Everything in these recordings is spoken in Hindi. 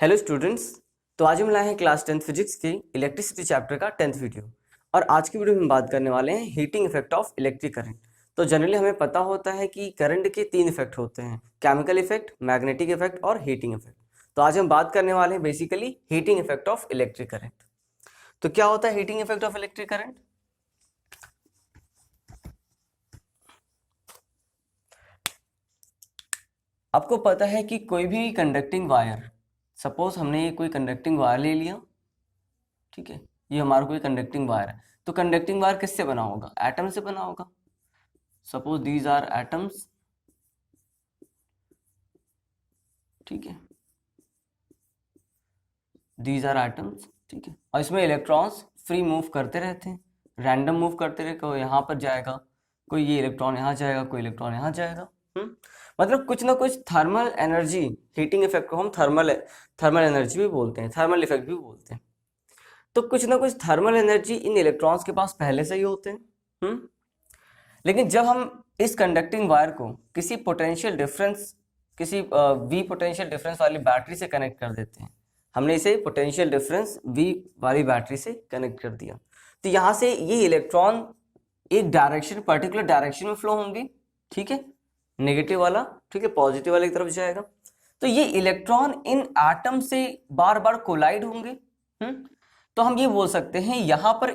Hello students. तो आज हम लाए हैं क्लास 10th फिजिक्स के इलेक्ट्रिसिटी चैप्टर का 10th वीडियो। और आज की वीडियो में हम बात करने वाले हैं heating effect of electric current. तो जनरली हमें पता होता है कि करंट के 3 इफेक्ट होते हैं, केमिकल इफेक्ट, मैग्नेटिक इफेक्ट और हीटिंग इफेक्ट। तो आज हम बात करने वाले हैं basically heating effect of electric current. तो क्या होता है heating effect of electric current? आपको पता है कि कोई भी कंडक्टिंग वायर, सपोज हमने ये कोई कंडक्टिंग वायर ले लिया, ठीक है, ये हमारा कोई कंडक्टिंग वायर है। तो कंडक्टिंग वायर किससे बना होगा? एटम से बना होगा। सपोज दीज आर एटम्स, ठीक है, दीज आर एटम्स, ठीक है। और इसमें इलेक्ट्रॉन्स फ्री मूव करते रहते हैं, रैंडम मूव करते रहे, कोई यहाँ पर जाएगा, कोई ये इलेक्ट्रॉन यहाँ जाएगा, कोई इलेक्ट्रॉन यहाँ जाएगा। मतलब कुछ ना कुछ थर्मल एनर्जी, हीटिंग इफेक्ट को हम थर्मल एनर्जी भी बोलते हैं, थर्मल इफेक्ट भी बोलते हैं। तो कुछ ना कुछ थर्मल एनर्जी इन इलेक्ट्रॉन्स के पास पहले से ही होते हैं। लेकिन जब हम इस कंडक्टिंग वायर को किसी पोटेंशियल डिफरेंस, किसी वी पोटेंशियल डिफरेंस वाली बैटरी से कनेक्ट कर देते हैं, हमने इसे पोटेंशियल डिफरेंस वी वाली बैटरी से कनेक्ट कर दिया, तो यहाँ से ये इलेक्ट्रॉन एक डायरेक्शन, पर्टिकुलर डायरेक्शन में फ्लो होंगे, ठीक है, नेगेटिव वाला, ठीक है, पॉजिटिव वाले की तरफ जाएगा। तो ये इलेक्ट्रॉन इन एटम से बार बार कोलाइड होंगे। तो हम ये बोल सकते हैं यहाँ पर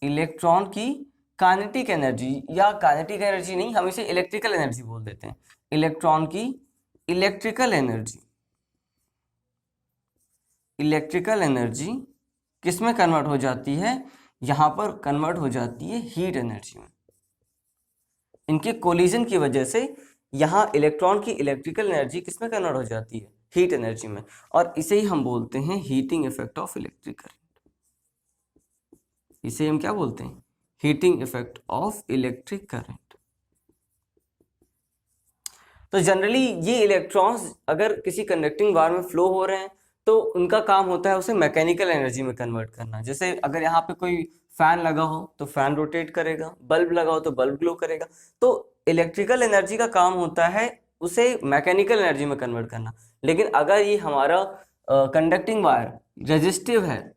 इलेक्ट्रॉन की काइनेटिक एनर्जी, या काइनेटिक एनर्जी नहीं, हम इसे इलेक्ट्रिकल एनर्जी बोल देते हैं। इलेक्ट्रॉन की इलेक्ट्रिकल एनर्जी किस में कन्वर्ट हो जाती है? यहाँ पर कन्वर्ट हो जाती है हीट एनर्जी में। इनके कोलिजन की वजह से यहाँ इलेक्ट्रॉन की इलेक्ट्रिकल एनर्जी किस में कन्वर्ट हो जाती है? हीट एनर्जी में। और इसे ही हम बोलते हैं heating effect of electric current. इसे हम क्या बोलते हैं? Heating effect of electric current. तो जनरली ये इलेक्ट्रॉन्स अगर किसी कंडक्टिंग वायर में फ्लो हो रहे हैं तो उनका काम होता है उसे मैकेनिकल एनर्जी में कन्वर्ट करना। जैसे अगर यहाँ पे कोई फैन लगा हो तो फैन रोटेट करेगा, बल्ब लगा हो तो बल्ब ग्लो करेगा। तो इलेक्ट्रिकल एनर्जी का काम होता है उसे मैकेनिकल एनर्जी में कन्वर्ट करना। लेकिन अगर ये हमारा कंडक्टिंग वायर रेजिस्टिव है,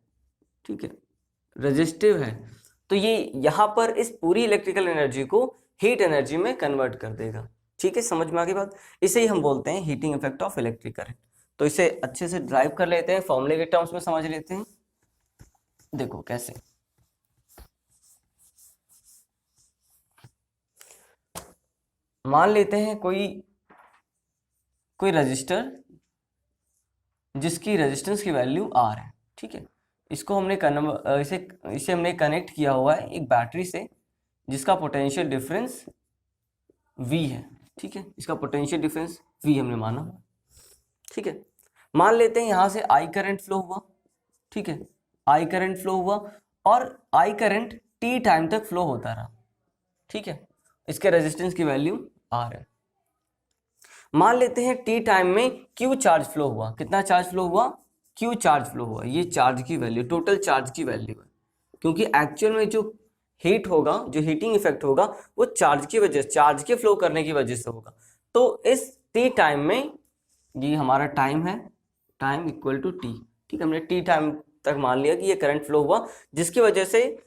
ठीक है, रेजिस्टिव है, तो ये यहाँ पर इस पूरी इलेक्ट्रिकल एनर्जी को हीट एनर्जी में कन्वर्ट कर देगा। ठीक है, समझ में आ गई बात? इसे ही हम बोलते हैं heating effect of electric current. तो इसे अच्छे से ड्राइव कर लेते हैं, फॉर्मूले के टर्म्स में समझ लेते हैं। देखो कैसे। मान लेते हैं कोई रजिस्टर जिसकी रेजिस्टेंस की वैल्यू R है, ठीक है। इसको हमने इसे हमने कनेक्ट किया हुआ है एक बैटरी से जिसका पोटेंशियल डिफरेंस V है, ठीक है। इसका पोटेंशियल डिफरेंस V हमने माना, ठीक है। मान लेते हैं यहाँ से I करंट फ्लो हुआ, ठीक है, I करंट फ्लो हुआ और I करंट T टाइम तक फ्लो होता रहा, ठीक है। इसके रेजिस्टेंस की वैल्यू R है। मान लेते हैं T टाइम में Q चार्ज फ्लो हुआ। कितना चार्ज फ्लो हुआ? Q चार्ज फ्लो हुआ। ये चार्ज की वैल्यू, टोटल चार्ज की वैल्यू है, क्योंकि एक्चुअल में जो हीट होगा, जो हीटिंग इफेक्ट होगा, वो चार्ज की वजह से, चार्ज के फ्लो करने की वजह से होगा। तो इस T टाइम में, ये हमारा टाइम है, टाइम इक्वल टू T, ठीक है। हमने T टाइम तक मान लिया कि ये करंट फ्लो हुआ जिसकी वजह से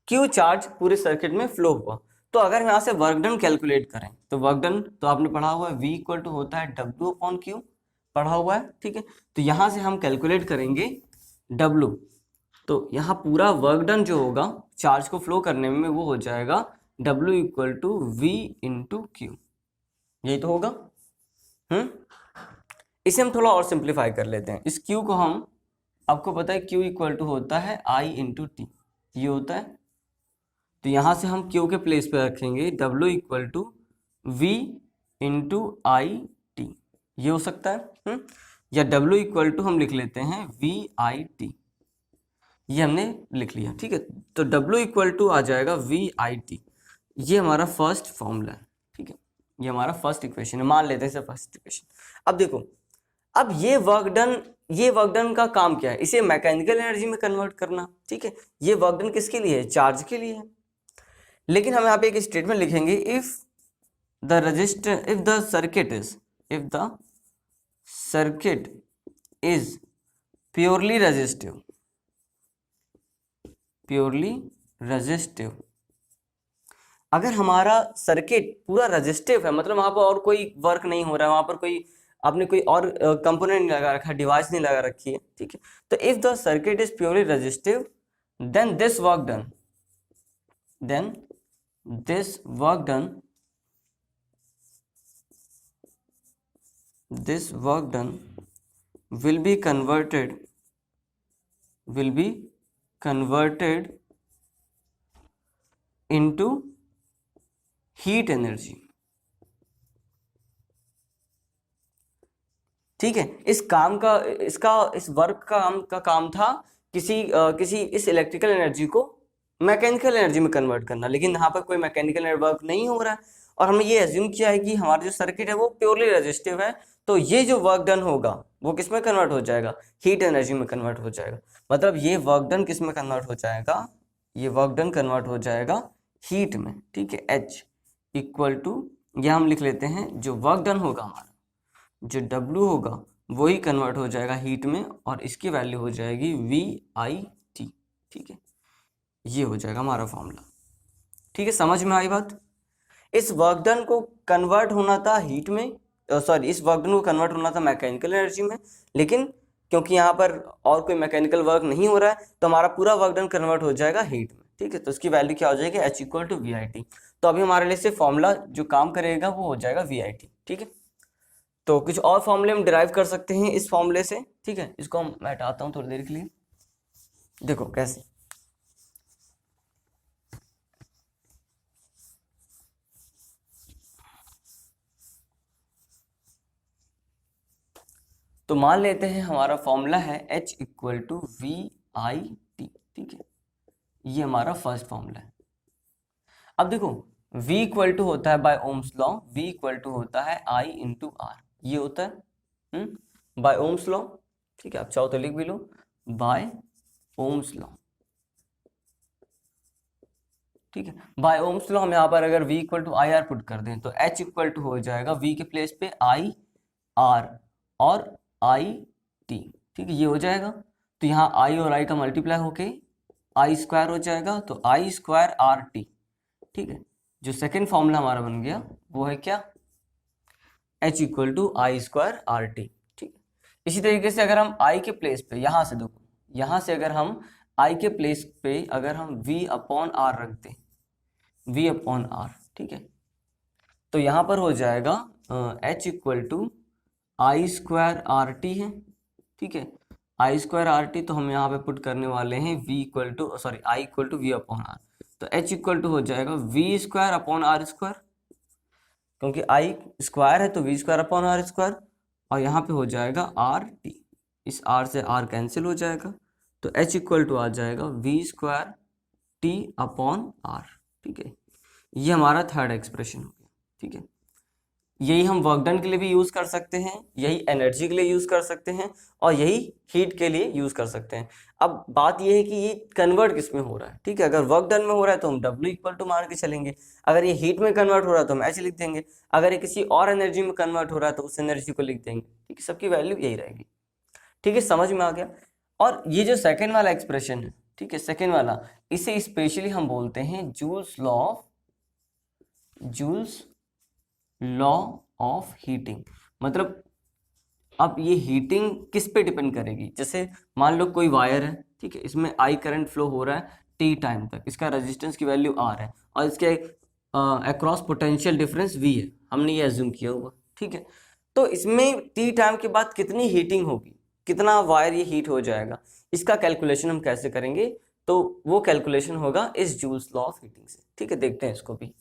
Q चार्ज पूरे सर्किट में फ्लो हुआ। तो अगर हम यहाँ से वर्क डन कैलकुलेट करें तो वर्क डन तो आपने पढ़ा हुआ है, V इक्वल टू होता है W अपॉन Q, पढ़ा हुआ है, ठीक है। तो यहाँ से हम कैलकुलेट करेंगे W, तो यहाँ पूरा वर्क डन जो होगा चार्ज को फ्लो करने में, वो हो जाएगा W equal to V into Q। यही तो होगा। इसे हम थोड़ा और सिंप्लीफाई कर लेते हैं। इस Q को हम, आपको पता है Q इक्वल टू होता है I इंटू T, ये होता है। तो यहाँ से हम Q के प्लेस पे रखेंगे W equal to V into I T, ये हो सकता है। या W इक्वल टू हम लिख लेते हैं VIT, ये हमने लिख लिया, ठीक है। तो W इक्वल टू आ जाएगा VIT, ये हमारा फर्स्ट फॉर्मूला है, ठीक है। ये हमारा फर्स्ट इक्वेशन है, मान लेते हैं इसे फर्स्ट इक्वेशन। अब देखो, अब ये वर्क डन का काम क्या है? इसे मैकेनिकल एनर्जी में कन्वर्ट करना, ठीक है। ये वर्क डन किसके लिए है? चार्ज के लिए है। लेकिन हम यहाँ पे एक स्टेटमेंट लिखेंगे, if the circuit is purely resistive, purely resistive. अगर हमारा सर्किट पूरा रेजिस्टिव है, मतलब वहां पर और कोई वर्क नहीं हो रहा है, वहां पर कोई आपने कोई और कंपोनेंट नहीं लगा रखा, डिवाइस नहीं लगा रखी है, ठीक है, तो if the circuit is purely resistive then this work done, then this work done will be converted into heat energy। ठीक है, इस काम का इस वर्क का काम था किसी इस इलेक्ट्रिकल एनर्जी को मैकेनिकल एनर्जी में कन्वर्ट करना, लेकिन यहाँ पर कोई मैकेनिकल वर्क नहीं हो रहा है और हमने ये एज्यूम किया है कि हमारा जो सर्किट है वो प्योरली रेजिस्टिव है, तो ये जो वर्क डन होगा वो किस में कन्वर्ट हो जाएगा, हीट एनर्जी में कन्वर्ट हो जाएगा। मतलब ये वर्क डन किस में कन्वर्ट हो जाएगा, ये वर्क डन कन्वर्ट हो जाएगा हीट में। ठीक है, H इक्वल टू, यह हम लिख लेते हैं, जो वर्क डन होगा हमारा, जो W होगा वही कन्वर्ट हो जाएगा हीट में और इसकी वैल्यू हो जाएगी VIT। ठीक है, ये हो जाएगा हमारा फॉर्मूला। ठीक है, समझ में आई बात। इस वर्क डन को कन्वर्ट होना था हीट में, इस वर्क डन को कन्वर्ट होना था मैकेनिकल एनर्जी में, लेकिन क्योंकि यहाँ पर और कोई मैकेनिकल वर्क नहीं हो रहा है तो हमारा पूरा वर्क डन कन्वर्ट हो जाएगा हीट में। ठीक है, तो उसकी वैल्यू क्या हो जाएगी, H इक्वल टू VIT। तो अभी हमारे लिए से फॉर्मूला जो काम करेगा वो हो जाएगा VIT। ठीक है, तो कुछ और फॉर्मूले हम डिराइव कर सकते हैं इस फॉर्मूले से। ठीक है, इसको मैं हटाता हूँ थोड़ी देर के लिए, देखो कैसे। तो मान लेते हैं हमारा फॉर्मूला है H इक्वल टू VIT। ठीक है, ये हमारा फर्स्ट फॉर्मूला है। अब देखो V इक्वल टू होता है by Ohm's law, V equal to होता है I इंटू R, ये होता है बाय ओम्स लॉ। ठीक है, आप चाहो तो लिख भी लो, बाय ओम्स लॉ। ठीक है, बाय ओम्स लॉ हम यहाँ पर अगर V equal to I R put कर दें तो H इक्वल टू हो जाएगा V के प्लेस पे I R और IT। ठीक है, ये हो जाएगा, तो यहाँ I और I का मल्टीप्लाई होके I स्क्वायर हो जाएगा, तो I स्क्वायर RT। ठीक है, जो सेकेंड फॉर्मूला हमारा बन गया वो है क्या, H equal to I square RT। ठीक है, इसी तरीके से अगर हम I के प्लेस पे, यहाँ से देखो, यहाँ से अगर हम I के प्लेस पे अगर हम V अपॉन R रख दें, V अपॉन R, ठीक है, तो यहाँ पर हो जाएगा H equal to I square RT है। ठीक है, I स्क्वायर RT, तो हम यहाँ पे पुट करने वाले हैं I equal to V upon R, तो H इक्वल टू हो जाएगा V square upon R square, क्योंकि I स्क्वायर है तो V square upon R square, और यहाँ पे हो जाएगा RT, इस R से R कैंसिल हो जाएगा, तो H इक्वल टू आ जाएगा V square T upon R। ठीक है, ये हमारा थर्ड एक्सप्रेशन हो गया। ठीक है, यही हम वर्क डन के लिए भी यूज़ कर सकते हैं, यही एनर्जी के लिए यूज़ कर सकते हैं, और यही हीट के लिए यूज़ कर सकते हैं। अब बात यह है कि ये कन्वर्ट किस में हो रहा है। ठीक है, अगर वर्क डन में हो रहा है तो हम W इक्वल टू मान के चलेंगे, अगर ये हीट में कन्वर्ट हो रहा है तो हम H लिख देंगे, अगर ये किसी और एनर्जी में कन्वर्ट हो रहा है तो उस एनर्जी को लिख देंगे। ठीक है, सबकी वैल्यू यही रहेगी। ठीक है, समझ में आ गया। और ये जो सेकेंड वाला एक्सप्रेशन है, ठीक है, सेकेंड वाला, इसे स्पेशली हम बोलते हैं जूल्स लॉ ऑफ हीटिंग। मतलब अब ये हीटिंग किस पे डिपेंड करेगी, जैसे मान लो कोई वायर है, ठीक है, इसमें I करंट फ्लो हो रहा है T टाइम तक, इसका रेजिस्टेंस की वैल्यू R है और इसके अक्रॉस पोटेंशियल डिफरेंस V है, हमने ये एज्यूम किया हुआ। ठीक है, तो इसमें T टाइम के बाद कितनी हीटिंग होगी, कितना वायर ये हीट हो जाएगा, इसका कैलकुलेशन हम कैसे करेंगे, तो वो कैलकुलेशन होगा इस जूल्स लॉ ऑफ हीटिंग से। ठीक है, देखते हैं इसको भी,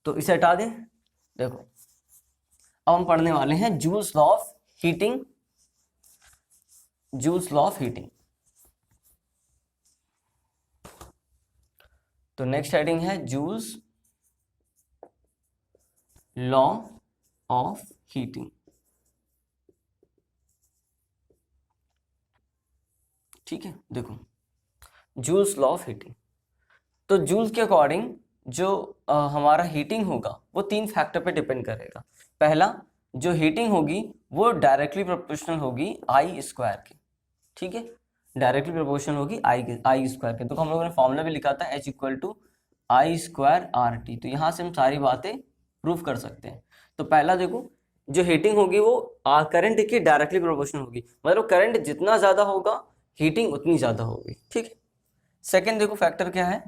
तो इसे हटा दें। देखो अब हम पढ़ने वाले हैं joules law of heating, joules law of heating. तो नेक्स्ट हेडिंग है जूल्स लॉ ऑफ हीटिंग। ठीक है, देखो जूल्स लॉ ऑफ हीटिंग, तो जूल्स के अकॉर्डिंग जो हमारा हीटिंग होगा वो 3 फैक्टर पे डिपेंड करेगा। पहला, जो हीटिंग होगी वो डायरेक्टली प्रोपोर्शनल होगी आई स्क्वायर के, ठीक है, डायरेक्टली प्रोपोर्शनल होगी आई स्क्वायर के। तो हम लोगों ने फॉर्मूला भी लिखा था H equal to I square R T. तो यहाँ से हम सारी बातें प्रूफ कर सकते हैं। तो पहला देखो, जो हीटिंग होगी वो करंट की डायरेक्टली प्रोपोर्शनल होगी, मतलब करंट जितना ज़्यादा होगा हीटिंग उतनी ज़्यादा होगी, ठीक है। सेकेंड देखो फैक्टर क्या है,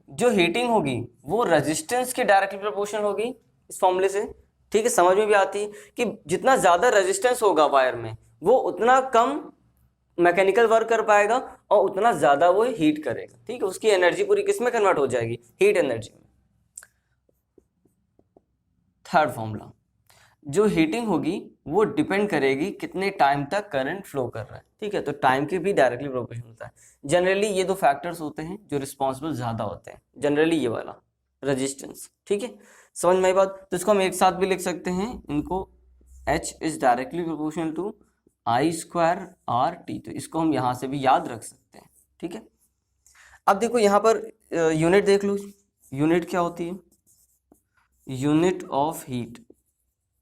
जो हीटिंग होगी वो रेजिस्टेंस के डायरेक्टली प्रोपोर्शनल होगी इस फॉर्मूले से, ठीक है। समझ में भी आती है कि जितना ज़्यादा रेजिस्टेंस होगा वायर में वो उतना कम मैकेनिकल वर्क कर पाएगा और उतना ज़्यादा वो हीट करेगा, ठीक है। उसकी एनर्जी पूरी किस में कन्वर्ट हो जाएगी, हीट एनर्जी में। थर्ड फॉर्मूला, जो हीटिंग होगी वो डिपेंड करेगी कितने टाइम तक करंट फ्लो कर रहा है, ठीक है। तो टाइम के भी डायरेक्टली प्रोपोर्शनल होता है। जनरली ये दो फैक्टर्स होते हैं जो रिस्पॉन्सिबल ज़्यादा होते हैं, जनरली ये वाला रेजिस्टेंस, ठीक है। समझ में आई बात। तो इसको हम एक साथ भी लिख सकते हैं, इनको H is directly proportional to I square R T. तो इसको हम यहाँ से भी याद रख सकते हैं, ठीक है। अब देखो यहाँ पर यूनिट देख लो, यूनिट क्या होती है, यूनिट ऑफ हीट।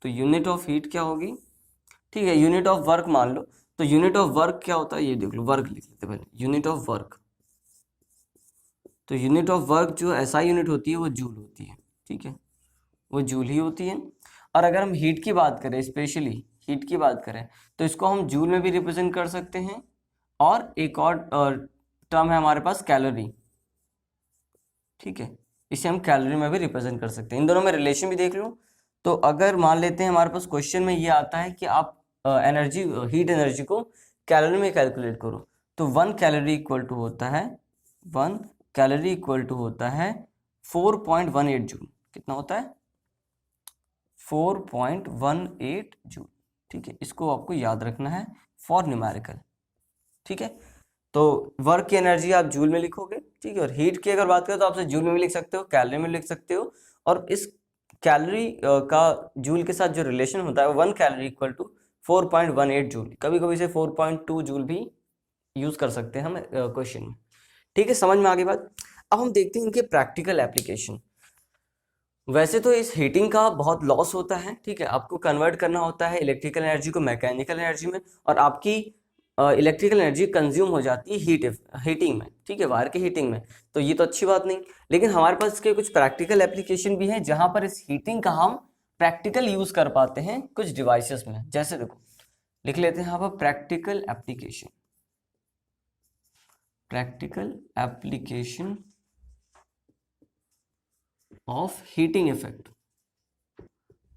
तो यूनिट ऑफ हीट क्या होगी, ठीक है। यूनिट ऑफ वर्क मान लो, तो यूनिट ऑफ वर्क क्या होता है ये देख लो, वर्क लिख लेते पहले, यूनिट ऑफ वर्क। तो यूनिट ऑफ वर्क जो SI यूनिट होती है वो जूल होती है, ठीक है, वो जूल ही होती है। और अगर हम हीट की बात करें, स्पेशली हीट की बात करें, तो इसको हम जूल में भी रिप्रेजेंट कर सकते हैं, और एक और टर्म है हमारे पास कैलोरी, ठीक है, इसे हम कैलोरी में भी रिप्रेजेंट कर सकते हैं। इन दोनों में रिलेशन भी देख लो। तो अगर मान लेते हैं हमारे पास क्वेश्चन में ये आता है कि आप एनर्जी, हीट एनर्जी को कैलोरी में कैलकुलेट करो, तो 1 कैलोरी इक्वल टू होता है 1 कैलोरी इक्वल टू होता है 4.18 जूल। कितना होता है, 4.18 जूल, ठीक है। इसको आपको याद रखना है फॉर न्यूमेरिकल, ठीक है। तो वर्क की एनर्जी आप जूल में लिखोगे, ठीक है। और हीट की अगर बात करें तो आप जूल में भी लिख सकते हो, कैलोरी में लिख सकते हो। और इस कैलोरी का जूल के साथ जो रिलेशन होता है 1 कैलोरी इक्वल टू 4.18 जूल। कभी कभी से 4.2 जूल भी यूज कर सकते हैं हम क्वेश्चन में, ठीक है। समझ में आ गई बात। अब हम देखते हैं इनके प्रैक्टिकल एप्लीकेशन। वैसे तो इस हीटिंग का बहुत लॉस होता है, ठीक है। आपको कन्वर्ट करना होता है इलेक्ट्रिकल एनर्जी को मैकेनिकल एनर्जी में, और आपकी इलेक्ट्रिकल एनर्जी कंज्यूम हो जाती है हीटिंग में, ठीक है, वायर के हीटिंग में। तो ये तो अच्छी बात नहीं, लेकिन हमारे पास इसके कुछ प्रैक्टिकल एप्लीकेशन भी हैं जहां पर इस हीटिंग का हम प्रैक्टिकल यूज कर पाते हैं कुछ डिवाइसेस में। जैसे देखो, लिख लेते हैं यहाँ पर practical application, practical application of heating effect,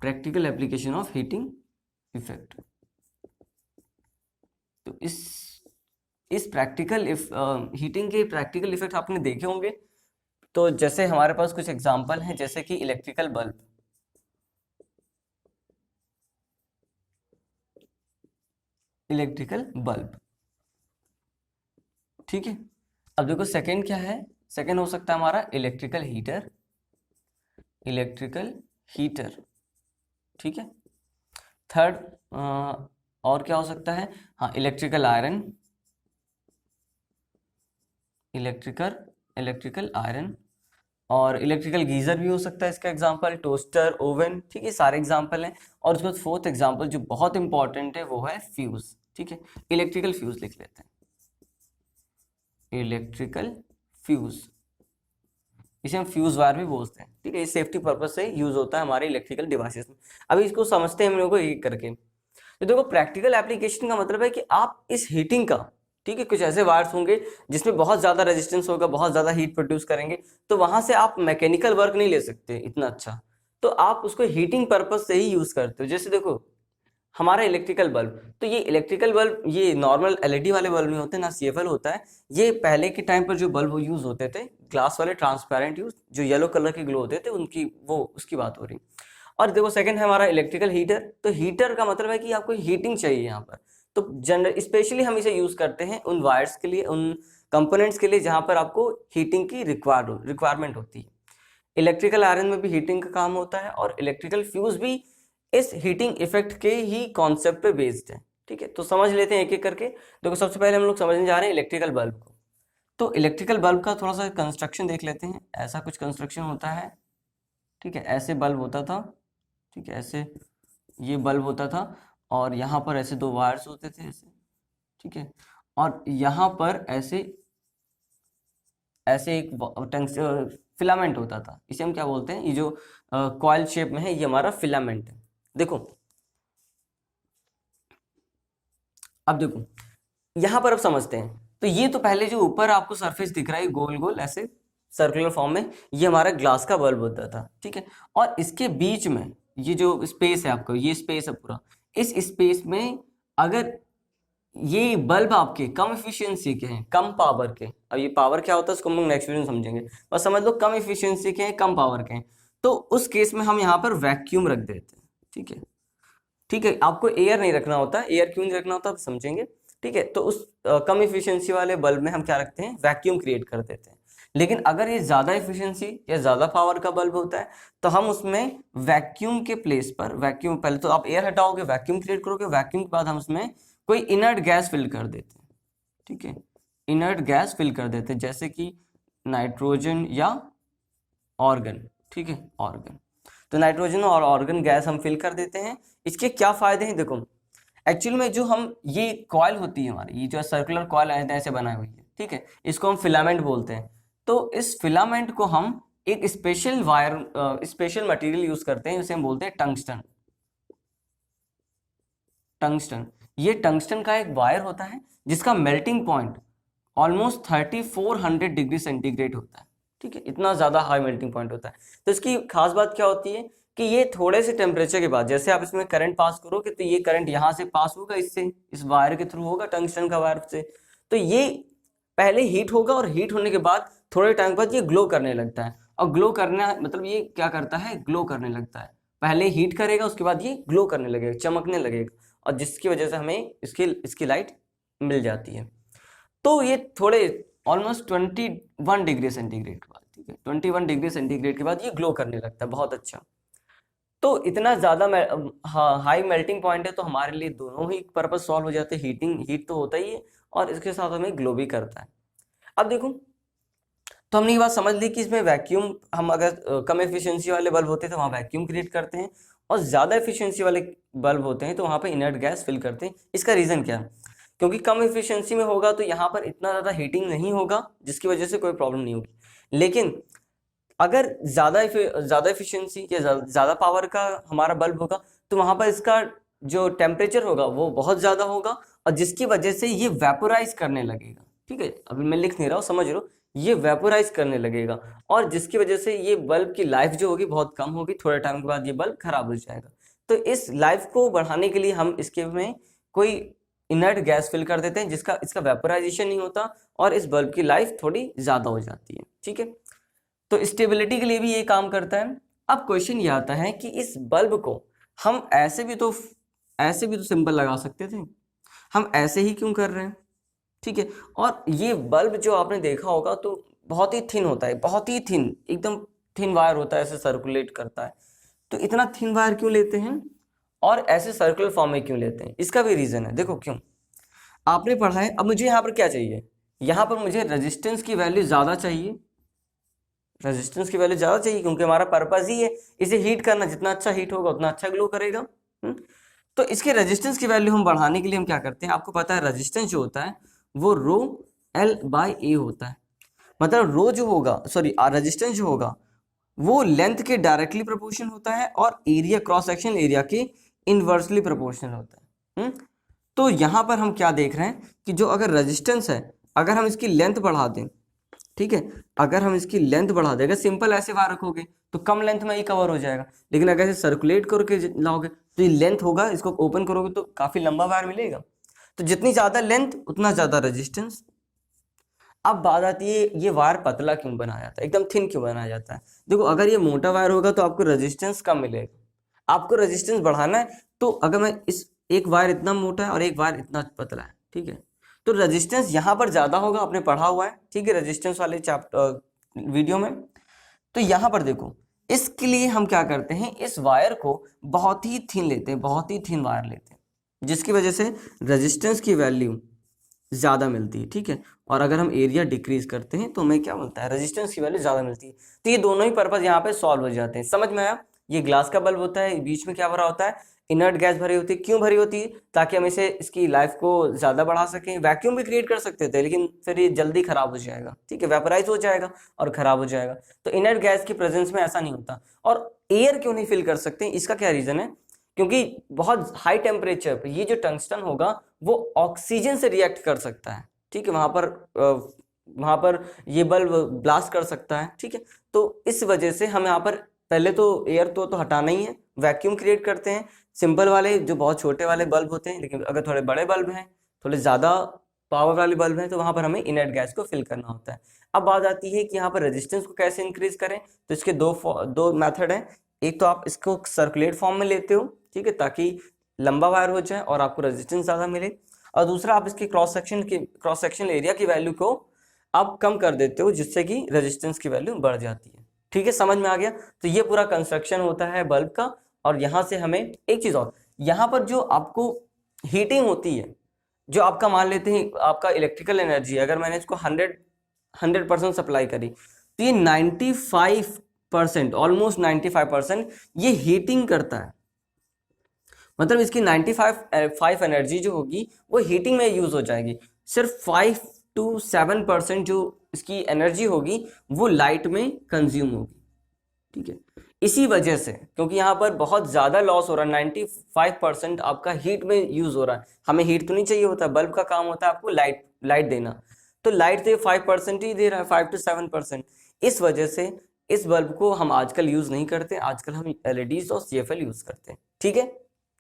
practical application of heating effect. तो इस प्रैक्टिकल हीटिंग के प्रैक्टिकल इफेक्ट आपने देखे होंगे। तो जैसे हमारे पास कुछ एग्जांपल हैं, जैसे कि इलेक्ट्रिकल बल्ब, इलेक्ट्रिकल बल्ब, ठीक है। अब देखो सेकंड क्या है, सेकंड हो सकता है हमारा इलेक्ट्रिकल हीटर, इलेक्ट्रिकल हीटर, ठीक है। थर्ड और क्या हो सकता है, हाँ, इलेक्ट्रिकल आयरन, इलेक्ट्रिकल आयरन। और इलेक्ट्रिकल गीजर भी हो सकता है इसका एग्जांपल, टोस्टर, ओवन, ठीक है, सारे एग्जांपल हैं। और उसके बाद फोर्थ एग्जांपल जो बहुत इंपॉर्टेंट है वो है फ्यूज, ठीक है। इलेक्ट्रिकल फ्यूज लिख लेते हैं, इलेक्ट्रिकल फ्यूज, इसे हम फ्यूज वायर भी बोलते हैं, ठीक है। ये सेफ्टी पर्पज से यूज होता है हमारे इलेक्ट्रिकल डिवाइसेस में। अभी इसको समझते हैं हम लोगों को एक करके। तो देखो, प्रैक्टिकल एप्लीकेशन का मतलब है कि आप इस हीटिंग का, ठीक है, कुछ ऐसे वायर्स होंगे जिसमें बहुत ज़्यादा रेजिस्टेंस होगा, बहुत ज़्यादा हीट प्रोड्यूस करेंगे, तो वहाँ से आप मैकेनिकल वर्क नहीं ले सकते इतना अच्छा, तो आप उसको हीटिंग पर्पज से ही यूज़ करते हो। जैसे देखो हमारा इलेक्ट्रिकल बल्ब, तो ये इलेक्ट्रिकल बल्ब ये नॉर्मल LED वाले बल्ब नहीं होते ना, CFL होता है। ये पहले के टाइम पर जो बल्ब यूज़ होते थे, ग्लास वाले ट्रांसपेरेंट यूज, जो येलो कलर के ग्लो होते थे, उनकी वो उसकी बात हो रही। और देखो सेकंड है हमारा इलेक्ट्रिकल हीटर। तो हीटर का मतलब है कि आपको हीटिंग चाहिए यहाँ पर, तो जनरल स्पेशली हम इसे यूज करते हैं उन वायर्स के लिए, उन कंपोनेंट्स के लिए जहाँ पर आपको हीटिंग की रिक्वायरमेंट होती है। इलेक्ट्रिकल आयरन में भी हीटिंग का काम होता है, और इलेक्ट्रिकल फ्यूज भी इस हीटिंग इफेक्ट के ही कॉन्सेप्ट पे बेस्ड है, ठीक है। तो समझ लेते हैं एक एक करके। देखो सबसे पहले हम लोग समझने जा रहे हैं इलेक्ट्रिकल बल्ब को। तो इलेक्ट्रिकल बल्ब का थोड़ा सा कंस्ट्रक्शन देख लेते हैं। ऐसा कुछ कंस्ट्रक्शन होता है, ठीक है, ऐसे बल्ब होता था, ठीक है, ऐसे ये बल्ब होता था और यहाँ पर ऐसे दो वायर्स होते थे ऐसे, ठीक है, और यहाँ पर ऐसे ऐसे एक फिलामेंट होता था, इसे हम क्या बोलते हैं, ये जो कॉइल शेप में है ये हमारा फिलामेंट है। देखो अब देखो यहाँ पर अब समझते हैं, तो ये तो पहले जो ऊपर आपको सरफेस दिख रहा है गोल गोल ऐसे सर्कुलर फॉर्म में, ये हमारा ग्लास का बल्ब होता था, ठीक है, और इसके बीच में ये जो स्पेस है आपका, ये स्पेस है पूरा, इस स्पेस में अगर ये बल्ब आपके कम एफिशिएंसी के हैं, कम पावर के, अब ये पावर क्या होता है उसको हम लोग नेक्स्ट वीडियो में समझेंगे, बस समझ लो कम एफिशिएंसी के हैं, कम पावर के हैं, तो उस केस में हम यहाँ पर वैक्यूम रख देते हैं, ठीक है, ठीक है, आपको एयर नहीं रखना होता, एयर क्यों नहीं रखना होता आप समझेंगे, ठीक है, तो उस कम एफिशिएंसी वाले बल्ब में हम क्या रखते हैं, वैक्यूम क्रिएट कर देते हैं। लेकिन अगर ये ज़्यादा एफिशिएंसी या ज़्यादा पावर का बल्ब होता है तो हम उसमें वैक्यूम के प्लेस पर, वैक्यूम पहले तो आप एयर हटाओगे, वैक्यूम क्रिएट करोगे, वैक्यूम के बाद हम उसमें कोई इनर्ट गैस फिल कर देते हैं, ठीक है, इनर्ट गैस फिल कर देते हैं, जैसे कि नाइट्रोजन या ऑर्गन, ठीक है, ऑर्गन, तो नाइट्रोजन और ऑर्गन गैस हम फिल कर देते हैं। इसके क्या फायदे हैं देखो, एक्चुअल में जो हम ये कॉइल होती है हमारी, ये जो सर्कुलर कॉइल ऐसे बनाई हुई है, ठीक है, इसको हम फिलामेंट बोलते हैं। तो इस फिलामेंट को हम एक special wire, special material use करते हैं, जिसे हम बोलते हैं टंगस्टन। टंगस्टन, ये टंगस्टन का एक वायर होता है जिसका melting point almost 3400 degree centigrade होता है, ठीक है, इतना ज़्यादा हाई मेल्टिंग पॉइंट होता है। तो इसकी खास बात क्या होती है कि ये थोड़े से टेम्परेचर के बाद, जैसे आप इसमें करंट पास करोगे तो ये करंट यहाँ से पास होगा, इससे इस वायर के थ्रू होगा, टंगस्टन का वायर से, तो ये पहले हीट होगा और हीट होने के बाद थोड़े टाइम बाद ये ग्लो करने लगता है। और ग्लो करना मतलब ये क्या करता है, ग्लो करने लगता है, पहले हीट करेगा उसके बाद ये ग्लो करने लगेगा, चमकने लगेगा, और जिसकी वजह से हमें इसकी लाइट मिल जाती है। तो ये थोड़े ऑलमोस्ट 21 डिग्री सेंटीग्रेड के बाद, ठीक है, 21 डिग्री सेंटीग्रेड के बाद ये ग्लो करने लगता है, बहुत अच्छा। तो इतना ज़्यादा हाई मेल्टिंग पॉइंट है, तो हमारे लिए दोनों ही पर्पज सॉल्व हो जाते हैं, हीट तो होता ही है और इसके साथ हमें ग्लो भी करता है। अब देखो, तो हमने ये बात समझ ली कि इसमें वैक्यूम, हम अगर कम एफिशिएंसी वाले बल्ब होते हैं तो वहाँ वैक्यूम क्रिएट करते हैं, और ज़्यादा एफिशिएंसी वाले बल्ब होते हैं तो वहाँ पे इनर्ट गैस फिल करते हैं। इसका रीज़न क्या है, क्योंकि कम एफिशिएंसी में होगा तो यहाँ पर इतना ज़्यादा हीटिंग नहीं होगा, जिसकी वजह से कोई प्रॉब्लम नहीं होगी। लेकिन अगर ज़्यादा एफिशिएंसी या ज़्यादा पावर का हमारा बल्ब होगा तो वहाँ पर इसका जो टेम्परेचर होगा वो बहुत ज़्यादा होगा, और जिसकी वजह से ये वेपोराइज करने लगेगा, ठीक है, अभी मैं लिख नहीं रहा हूँ, समझ लो, ये वेपोराइज करने लगेगा, और जिसकी वजह से ये बल्ब की लाइफ जो होगी बहुत कम होगी, थोड़े टाइम के बाद ये बल्ब खराब हो जाएगा। तो इस लाइफ को बढ़ाने के लिए हम इसके में कोई इनर्ट गैस फिल कर देते हैं, जिसका इसका वेपोराइजेशन नहीं होता और इस बल्ब की लाइफ थोड़ी ज़्यादा हो जाती है, ठीक है। तो स्टेबिलिटी के लिए भी ये काम करता है। अब क्वेश्चन ये आता है कि इस बल्ब को हम ऐसे भी तो सिंबल लगा सकते थे, हम ऐसे ही क्यों कर रहे हैं, ठीक है। और ये बल्ब जो आपने देखा होगा तो बहुत ही थिन होता है, बहुत ही थिन, एकदम थिन वायर होता है, ऐसे सर्कुलेट करता है। तो इतना थिन वायर क्यों लेते हैं और ऐसे सर्कुलर फॉर्म में क्यों लेते हैं, इसका भी रीज़न है। देखो क्यों, आपने पढ़ा है। अब मुझे यहाँ पर क्या चाहिए, यहाँ पर मुझे रेजिस्टेंस की वैल्यू ज़्यादा चाहिए, रेजिस्टेंस की वैल्यू ज़्यादा चाहिए, क्योंकि हमारा पर्पस ही है इसे हीट करना, जितना अच्छा हीट होगा उतना अच्छा ग्लो करेगा। तो इसके रेजिस्टेंस की वैल्यू हम बढ़ाने के लिए हम क्या करते हैं, आपको पता है रेजिस्टेंस जो होता है वो रो एल बाई ए होता है, मतलब रो जो होगा, सॉरी रेजिस्टेंस जो होगा वो लेंथ के डायरेक्टली प्रोपोर्शनल होता है और एरिया, क्रॉस सेक्शन एरिया के इनवर्सली प्रोपोर्शनल होता है। तो यहाँ पर हम क्या देख रहे हैं कि जो अगर रेजिस्टेंस है, अगर हम इसकी लेंथ बढ़ा दें, ठीक है, अगर हम इसकी लेंथ बढ़ा देंगे, सिंपल ऐसे वायर रखोगे तो कम लेंथ में ही कवर हो जाएगा, लेकिन अगर इसे सर्कुलेट करके लाओगे तो ये लेंथ होगा, इसको ओपन करोगे तो काफ़ी लंबा वायर मिलेगा। तो जितनी ज़्यादा लेंथ उतना ज़्यादा रेजिस्टेंस। अब बात आती है ये वायर पतला क्यों बनाया जाता है, एकदम थिन क्यों बनाया जाता है। देखो, अगर ये मोटा वायर होगा तो आपको रेजिस्टेंस कम मिलेगा, आपको रेजिस्टेंस बढ़ाना है, तो अगर मैं इस एक वायर इतना मोटा है और एक वायर इतना पतला है, ठीक है, तो रेजिस्टेंस यहाँ पर ज़्यादा होगा, आपने पढ़ा हुआ है, ठीक है, रेजिस्टेंस वाले चैप्टर वीडियो में। तो यहाँ पर देखो, इसके लिए हम क्या करते हैं, इस वायर को बहुत ही थिन लेते हैं, बहुत ही थिन वायर लेते हैं, जिसकी वजह से रेजिस्टेंस की वैल्यू ज़्यादा मिलती है, ठीक है। और अगर हम एरिया डिक्रीज करते हैं तो हमें क्या मिलता है, रेजिस्टेंस की वैल्यू ज़्यादा मिलती है। तो ये दोनों ही पर्पज़ यहाँ पे सॉल्व हो जाते हैं। समझ में आया, ये ग्लास का बल्ब होता है, बीच में क्या भरा होता है, इनर्ट गैस भरी होती है। क्यों भरी होती है? ताकि हम इसे इसकी लाइफ को ज़्यादा बढ़ा सकें। वैक्यूम भी क्रिएट कर सकते थे लेकिन फिर ये जल्दी खराब हो जाएगा, ठीक है, वेपराइज हो जाएगा और खराब हो जाएगा। तो इनर्ट गैस की प्रेजेंस में ऐसा नहीं होता। और एयर क्यों नहीं फिल कर सकते, इसका क्या रीज़न है? क्योंकि बहुत हाई टेम्परेचर पर ये जो टंगस्टन होगा वो ऑक्सीजन से रिएक्ट कर सकता है, ठीक है, वहाँ पर ये बल्ब ब्लास्ट कर सकता है, ठीक है। तो इस वजह से हम यहाँ पर पहले तो एयर तो हटाना ही है, वैक्यूम क्रिएट करते हैं सिंपल वाले जो बहुत छोटे वाले बल्ब होते हैं। लेकिन अगर थोड़े बड़े बल्ब हैं, थोड़े ज़्यादा पावर वाले बल्ब हैं, तो वहाँ पर हमें इनर्ट गैस को फिल करना होता है। अब बात आती है कि यहाँ पर रेजिस्टेंस को कैसे इंक्रीज करें। तो इसके दो मेथड हैं। एक तो आप इसको सर्कुलेट फॉर्म में लेते हो, ठीक है, ताकि लंबा वायर हो जाए और आपको रेजिस्टेंस ज़्यादा मिले। और दूसरा आप इसकी क्रॉस सेक्शन एरिया की वैल्यू को आप कम कर देते हो, जिससे कि रेजिस्टेंस की वैल्यू बढ़ जाती है, ठीक है, समझ में आ गया। तो ये पूरा कंस्ट्रक्शन होता है बल्ब का। और यहाँ से हमें एक चीज़ और, यहाँ पर जो आपको हीटिंग होती है, जो आपका मान लेते हैं आपका इलेक्ट्रिकल एनर्जी, अगर मैंने इसको 100% सप्लाई करी, तो ये 95%, ऑलमोस्ट 95% ये हीटिंग करता है। मतलब इसकी 95 एनर्जी जो होगी वो हीटिंग में यूज हो जाएगी। सिर्फ 5 to 7% जो इसकी एनर्जी होगी वो लाइट में कंज्यूम होगी, ठीक है। इसी वजह से, क्योंकि यहाँ पर बहुत ज़्यादा लॉस हो रहा है, 95% आपका हीट में यूज़ हो रहा है। हमें हीट तो नहीं चाहिए होता, बल्ब का काम होता है आपको लाइट देना। तो लाइट तो 5% ही दे रहा है, 5 to 7%। इस वजह से इस बल्ब को हम आजकल यूज़ नहीं करते, आजकल हम LEDs और CFL यूज़ करते हैं, ठीक है,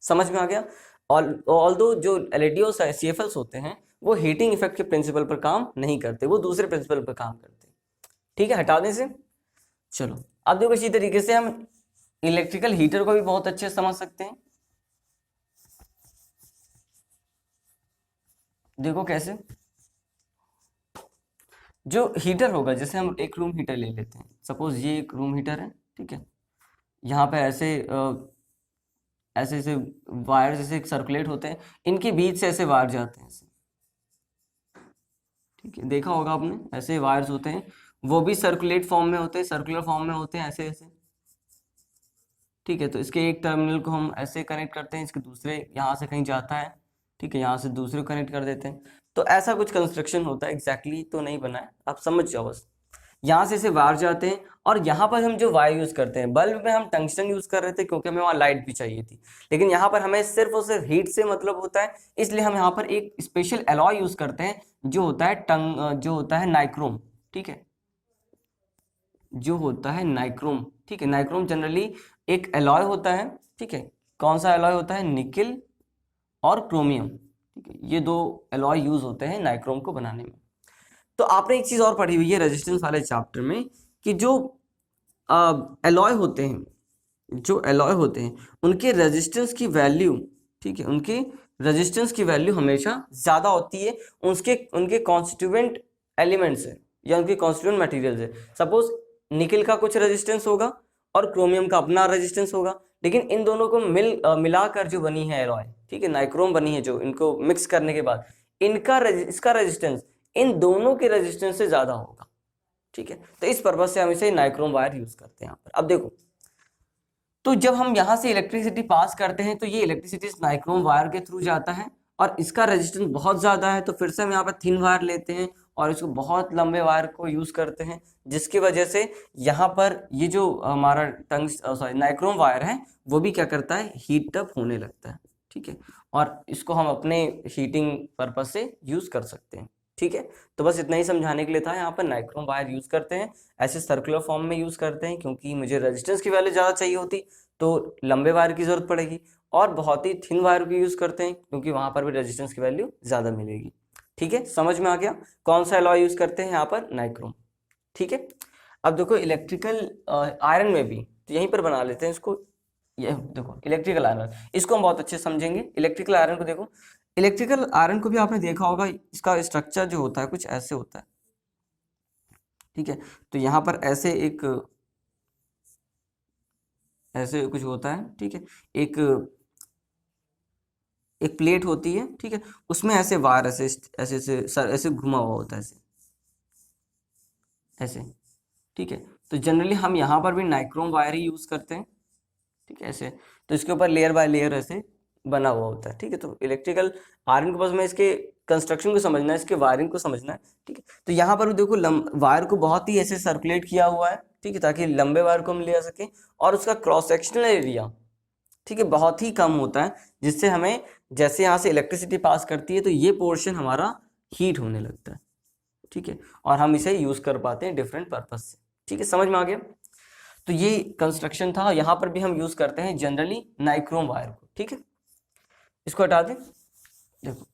समझ में आ गया। ऑल्दो जो LED और CFLs होते हैं वो हीटिंग इफेक्ट के प्रिंसिपल पर काम नहीं करते, वो दूसरे प्रिंसिपल पर काम करते हैं, ठीक है, हटा दें से। चलो अब देखो, इसी तरीके से हम इलेक्ट्रिकल हीटर को भी बहुत अच्छे से समझ सकते हैं। देखो कैसे, जो हीटर होगा, जैसे हम एक रूम हीटर ले लेते हैं, सपोज ये एक रूम हीटर है, ठीक है। यहाँ पे ऐसे ऐसे वायर जैसे सर्कुलेट होते हैं, इनके बीच से ऐसे वायर जाते हैं ऐसे, ठीक है, देखा होगा आपने, ऐसे वायर्स होते हैं, वो भी सर्कुलेट फॉर्म में होते हैं, सर्कुलर फॉर्म में होते हैं, ऐसे ऐसे, ठीक है। तो इसके एक टर्मिनल को हम ऐसे कनेक्ट करते हैं, इसके दूसरे यहाँ से कहीं जाता है, ठीक है, यहाँ से दूसरे को कनेक्ट कर देते हैं। तो ऐसा कुछ कंस्ट्रक्शन होता है, एग्जैक्टली तो नहीं बना है, आप समझ जाओ बस। यहाँ से ऐसे वायर जाते हैं और यहाँ पर हम जो वायर यूज़ करते हैं, बल्ब में हम टंगस्टन यूज़ कर रहे थे क्योंकि हमें वहाँ लाइट भी चाहिए थी, लेकिन यहाँ पर हमें सिर्फ और सिर्फ हीट से मतलब होता है, इसलिए हम यहाँ पर एक स्पेशल एलॉय यूज़ करते हैं जो होता है नाइक्रोम, ठीक है, जो होता है नाइक्रोम, ठीक है। नाइक्रोम जनरली एक एलॉय होता है, ठीक है। कौन सा एलॉय होता है? निकिल और क्रोमियम, ठीक है, ये दो एलॉय यूज होते हैं नाइक्रोम को बनाने में। तो आपने एक चीज और पढ़ी हुई है रेजिस्टेंस वाले चैप्टर में कि जो एलॉय होते हैं, उनके रेजिस्टेंस की वैल्यू, ठीक है, उनके रेजिस्टेंस की वैल्यू हमेशा ज्यादा होती है उनके कॉन्स्टिट्यूएंट एलिमेंट से या उनके कॉन्स्टिट्यूएंट मटेरियल से। सपोज निकिल का कुछ रेजिस्टेंस होगा और क्रोमियम का अपना रेजिस्टेंस होगा, लेकिन इन दोनों को मिलाकर जो बनी है एलॉय, ठीक है, नाइक्रोम बनी है, जो इनको मिक्स करने के बाद इसका रेजिस्टेंस इन दोनों के रेजिस्टेंस से ज्यादा होगा, ठीक है। तो इस पर्पज से हम इसे नाइक्रोम वायर यूज करते हैं यहाँ पर। अब देखो, तो जब हम यहाँ से इलेक्ट्रिसिटी पास करते हैं तो ये इलेक्ट्रिसिटी इस नाइक्रोम वायर के थ्रू जाता है और इसका रेजिस्टेंस बहुत ज़्यादा है, तो फिर से हम यहाँ पर थिन वायर लेते हैं और इसको बहुत लंबे वायर को यूज़ करते हैं, जिसकी वजह से यहाँ पर ये जो हमारा नाइक्रोम वायर है वो भी क्या करता है, हीट अप होने लगता है, ठीक है, और इसको हम अपने हीटिंग पर्पज से यूज़ कर सकते हैं, ठीक है। तो बस इतना ही समझाने के लिए था। यहाँ पर नाइक्रोम वायर यूज़ करते हैं, ऐसे सर्कुलर फॉर्म में यूज़ करते हैं क्योंकि मुझे रेजिस्टेंस की वैल्यू ज़्यादा चाहिए होती तो लंबे वायर की ज़रूरत पड़ेगी, और बहुत ही थिन वायर भी यूज़ करते हैं क्योंकि वहाँ पर भी रेजिस्टेंस की वैल्यू ज़्यादा मिलेगी, ठीक है, समझ में आ गया। कौन सा एलॉय यूज़ करते हैं यहाँ पर? नाइक्रोम, ठीक है। अब देखो इलेक्ट्रिकल आयरन में भी, तो यहीं पर बना लेते हैं इसको। ये देखो इलेक्ट्रिकल आयरन, इसको हम बहुत अच्छे समझेंगे। इलेक्ट्रिकल आयरन को देखो, इलेक्ट्रिकल आयरन को भी आपने देखा होगा, इसका स्ट्रक्चर जो होता है कुछ ऐसे होता है, ठीक है। तो यहाँ पर ऐसे कुछ होता है, ठीक है, एक प्लेट होती है, ठीक है, उसमें ऐसे वायर ऐसे ऐसे ऐसे घुमा हुआ होता है, ऐसे, ठीक है। तो जनरली हम यहाँ पर भी नाइक्रोम वायर ही यूज़ करते हैं, ठीक है, ऐसे। तो इसके ऊपर लेयर बाय लेयर ऐसे बना हुआ होता है, ठीक है। तो इलेक्ट्रिकल आयरन के पास में इसके कंस्ट्रक्शन को समझना है, इसके वायरिंग को समझना है, ठीक है। तो यहाँ पर देखो वायर को बहुत ही ऐसे सर्कुलेट किया हुआ है, ठीक है, ताकि लंबे वायर को हम ले आ सके, और उसका क्रॉस सेक्शनल एरिया, ठीक है, बहुत ही कम होता है, जिससे हमें जैसे यहाँ से इलेक्ट्रिसिटी पास करती है तो ये पोर्शन हमारा हीट होने लगता है, ठीक है, और हम इसे यूज कर पाते हैं डिफरेंट पर्पज से, ठीक है, समझ में आ गया। तो ये कंस्ट्रक्शन था। यहाँ पर भी हम यूज करते हैं जनरली नाइक्रोम वायर को, ठीक है। इसको हटा दें। देखो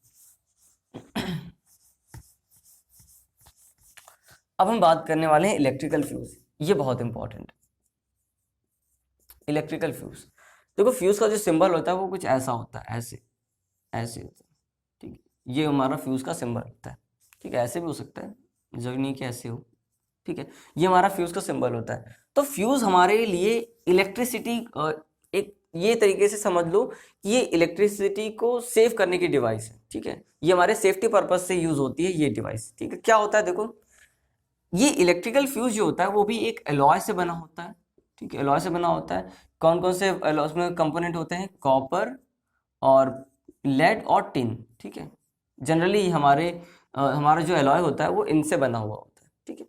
अब हम बात करने वाले हैं इलेक्ट्रिकल फ्यूज। ये बहुत इंपॉर्टेंट है, इलेक्ट्रिकल फ्यूज। देखो फ्यूज का जो सिंबल होता है वो कुछ ऐसा होता है, ऐसे ऐसे होता है, ठीक है। ये हमारा फ्यूज का सिंबल होता है, ठीक है, ऐसे भी हो सकता है, जरूरी नहीं कि ऐसे हो, ठीक है। ये हमारा फ्यूज का सिंबल होता है। तो फ्यूज हमारे लिए इलेक्ट्रिसिटी, एक ये तरीके से समझ लो कि ये इलेक्ट्रिसिटी को सेव करने की डिवाइस है, ठीक है। ये हमारे सेफ्टी पर्पज से यूज होती है ये डिवाइस, ठीक है। क्या होता है देखो, ये इलेक्ट्रिकल फ्यूज जो होता है वो भी एक एलॉय से बना होता है, ठीक है, एलॉय से बना होता है। कौन कौन से एलॉय में कंपोनेंट होते हैं, कॉपर और लेड और टिन, ठीक है। जनरली हमारा जो एलॉय होता है वो इनसे बना हुआ होता है, ठीक है।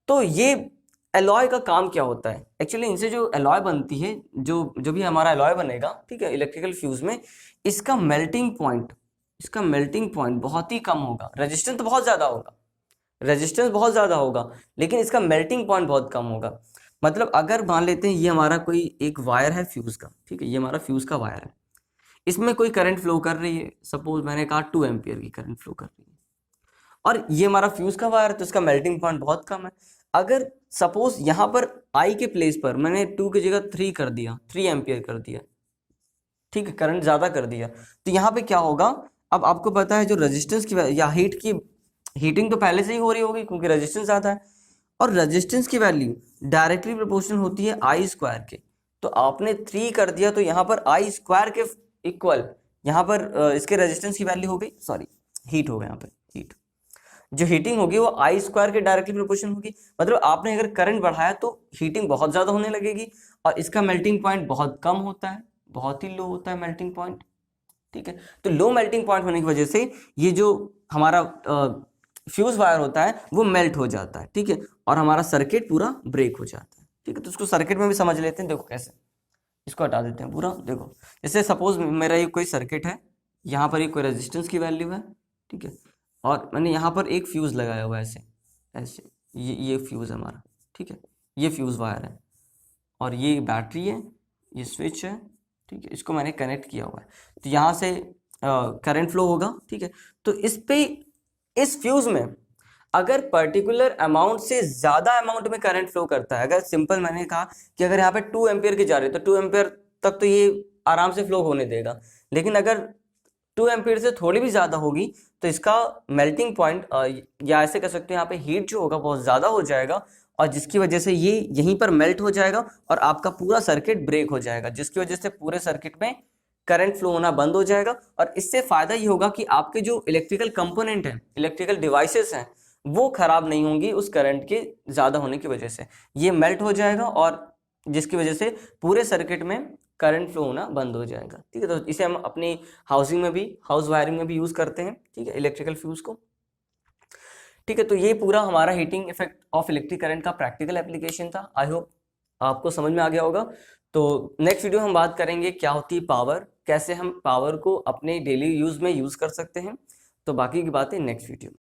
तो ये एलॉय का काम क्या होता है, एक्चुअली इनसे जो एलॉय बनती है, जो जो भी हमारा एलॉय बनेगा, ठीक है, इलेक्ट्रिकल फ्यूज में, इसका मेल्टिंग पॉइंट बहुत ही कम होगा। रेजिस्टेंस तो बहुत ज्यादा होगा, लेकिन इसका मेल्टिंग पॉइंट बहुत कम होगा। मतलब अगर मान लेते हैं ये हमारा कोई एक वायर है फ्यूज का, ठीक है, ये हमारा फ्यूज का वायर है, इसमें कोई करंट फ्लो कर रही है, सपोज मैंने कहा 2 एम्पियर की करंट फ्लो कर रही है, और ये हमारा फ्यूज का वायर है, तो इसका मेल्टिंग पॉइंट बहुत कम है। अगर सपोज यहाँ पर आई के प्लेस पर मैंने 2 की जगह 3 कर दिया, 3 एम्पियर कर दिया, ठीक है, करंट ज्यादा कर दिया, तो यहाँ पे क्या होगा, अब आपको पता है जो रेजिस्टेंस की या हीटिंग तो पहले से ही हो रही होगी क्योंकि रेजिस्टेंस ज्यादा है, और रेजिस्टेंस की वैल्यू डायरेक्टली प्रोपोर्शनल होती है आई स्क्वायर के। तो आपने 3 कर दिया तो यहाँ पर आई स्क्वायर के इक्वल यहाँ पर इसके रेजिस्टेंस की वैल्यू हो गई, सॉरी हीट हो गया, यहाँ पर हीट, जो हीटिंग होगी वो आई स्क्वायर के डायरेक्टली प्रोपोर्शनल होगी। मतलब आपने अगर करंट बढ़ाया तो हीटिंग बहुत ज्यादा होने लगेगी, और इसका मेल्टिंग पॉइंट बहुत कम होता है, बहुत ही लो होता है मेल्टिंग पॉइंट, ठीक है। तो लो मेल्टिंग पॉइंट होने की वजह से ये जो हमारा फ्यूज वायर होता है वो मेल्ट हो जाता है, ठीक है, और हमारा सर्किट पूरा ब्रेक हो जाता है, ठीक है। तो उसको सर्किट में भी समझ लेते हैं। देखो कैसे, इसको हटा देते हैं पूरा। देखो जैसे सपोज मेरा ये कोई सर्किट है, यहाँ पर ये कोई रेजिस्टेंस की वैल्यू है, ठीक है, और मैंने यहाँ पर एक फ्यूज लगाया हुआ है, ऐसे ऐसे, ये फ्यूज है हमारा, ठीक है, ये फ्यूज वायर है, और ये बैटरी है, ये स्विच है, ठीक है, इसको मैंने कनेक्ट किया हुआ है। तो यहाँ से करंट फ्लो होगा, ठीक है। तो इस फ्यूज में अगर पर्टिकुलर अमाउंट से ज्यादा अमाउंट में करंट फ्लो करता है, अगर सिंपल मैंने कहा कि अगर यहाँ पे 2 एम्पियर की जा रही है तो 2 एम्पियर तक तो ये आराम से फ्लो होने देगा, लेकिन अगर 2 एम्पियर से थोड़ी भी ज्यादा होगी तो इसका मेल्टिंग पॉइंट, या ऐसे कह सकते हैं यहाँ पे हीट जो होगा बहुत ज्यादा हो जाएगा, और जिसकी वजह से ये यहीं पर मेल्ट हो जाएगा और आपका पूरा सर्किट ब्रेक हो जाएगा, जिसकी वजह से पूरे सर्किट में करंट फ्लो होना बंद हो जाएगा। और इससे फायदा ये होगा कि आपके जो इलेक्ट्रिकल कंपोनेंट हैं, इलेक्ट्रिकल डिवाइसेस हैं, वो खराब नहीं होंगी उस करंट के ज्यादा होने की वजह से, ये मेल्ट हो जाएगा, और जिसकी वजह से पूरे सर्किट में करंट फ्लो होना बंद हो जाएगा, ठीक है। तो इसे हम अपनी हाउसिंग में भी, हाउस वायरिंग में भी यूज करते हैं, ठीक है, इलेक्ट्रिकल फ्यूज को, ठीक है। तो ये पूरा हमारा heating effect of electric current का प्रैक्टिकल एप्लीकेशन था। आई होप आपको समझ में आ गया होगा। तो नेक्स्ट वीडियो हम बात करेंगे क्या होती है पावर, कैसे हम पावर को अपने डेली यूज में यूज कर सकते हैं। तो बाकी की बातें नेक्स्ट वीडियो में।